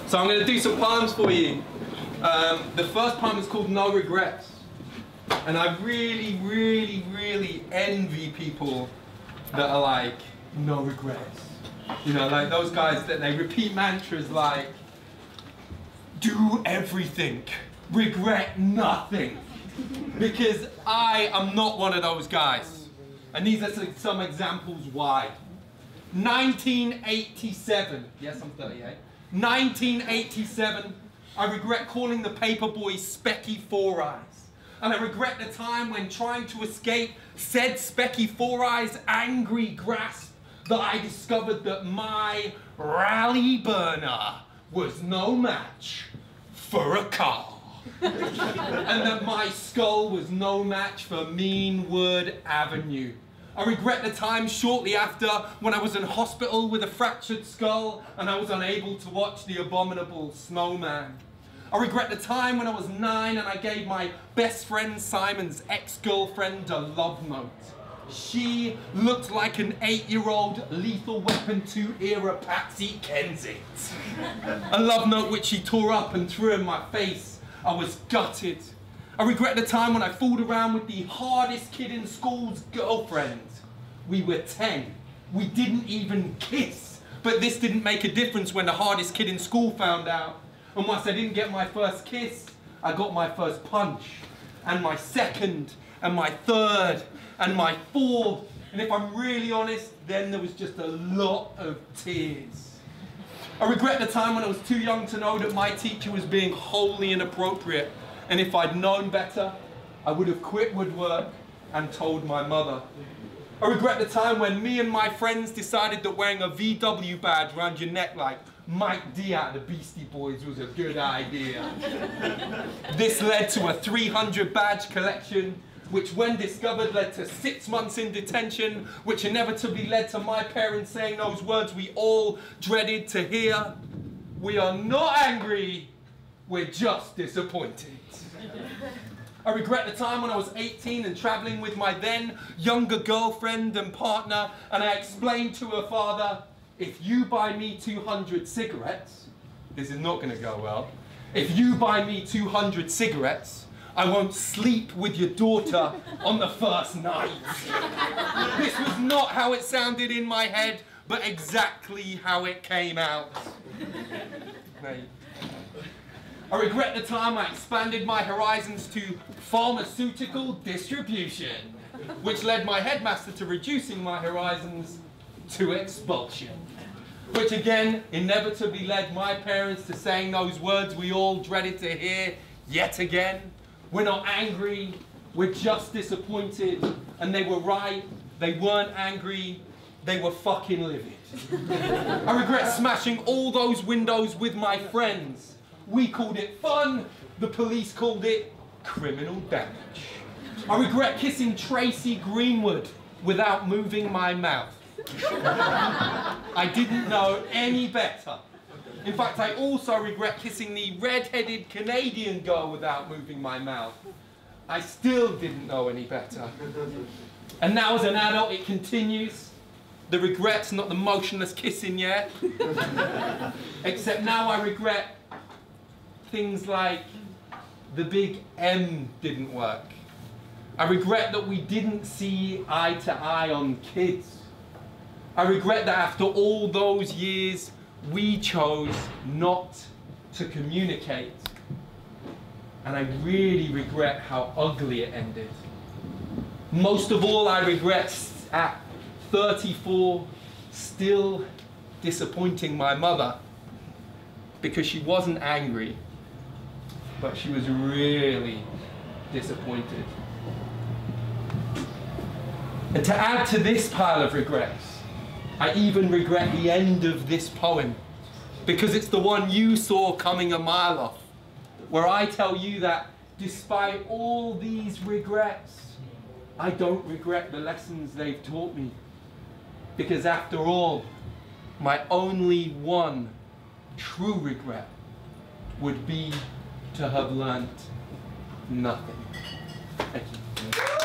So I'm going to do some poems for you. The first poem is called No Regrets. And I really, really, really envy people that are like, no regrets. You know, like those guys that they repeat mantras like, do everything, regret nothing. Because I am not one of those guys. And these are some examples why. 1987, yes, I'm 38. 1987, I regret calling the paper boy Specky Four Eyes. And I regret the time when trying to escape said Specky Four Eyes' angry grasp that I discovered that my rally burner was no match for a car. And that my skull was no match for Meanwood Avenue. I regret the time shortly after when I was in hospital with a fractured skull and I was unable to watch The Abominable Snowman. I regret the time when I was 9 and I gave my best friend Simon's ex-girlfriend a love note. She looked like an 8-year-old Lethal Weapon 2 era Patsy Kensit. A love note which she tore up and threw in my face. I was gutted. I regret the time when I fooled around with the hardest kid in school's girlfriend. We were 10. We didn't even kiss. But this didn't make a difference when the hardest kid in school found out. And once I didn't get my first kiss, I got my first punch, and my second, and my third, and my fourth. And if I'm really honest, then there was just a lot of tears. I regret the time when I was too young to know that my teacher was being wholly inappropriate. And if I'd known better, I would have quit woodwork and told my mother. I regret the time when me and my friends decided that wearing a VW badge around your neck like Mike D out of the Beastie Boys was a good idea. This led to a 300 badge collection, which when discovered led to 6 months in detention, which inevitably led to my parents saying those words we all dreaded to hear. We are not angry, we're just disappointed. I regret the time when I was 18 and traveling with my then younger girlfriend and partner, and I explained to her father, if you buy me 200 cigarettes, this is not going to go well, if you buy me 200 cigarettes, I won't sleep with your daughter on the first night. This was not how it sounded in my head, but exactly how it came out. Mate. I regret the time I expanded my horizons to pharmaceutical distribution, which led my headmaster to reducing my horizons to expulsion, which again inevitably led my parents to saying those words we all dreaded to hear yet again. We're not angry, we're just disappointed. And they were right, they weren't angry, they were fucking livid. I regret smashing all those windows with my friends. We called it fun, the police called it criminal damage. I regret kissing Tracy Greenwood without moving my mouth. I didn't know any better. In fact, I also regret kissing the red-headed Canadian girl without moving my mouth. I still didn't know any better. And now as an adult, it continues. The regret's not the motionless kissing yet. Except now I regret things like the big M didn't work. I regret that we didn't see eye to eye on kids. I regret that after all those years, we chose not to communicate. And I really regret how ugly it ended. Most of all, I regret at 34 still disappointing my mother, because she wasn't angry, but she was really disappointed. And to add to this pile of regrets, I even regret the end of this poem, because it's the one you saw coming a mile off, where I tell you that despite all these regrets, I don't regret the lessons they've taught me. Because after all, my only one true regret would be to have learnt nothing. Thank you.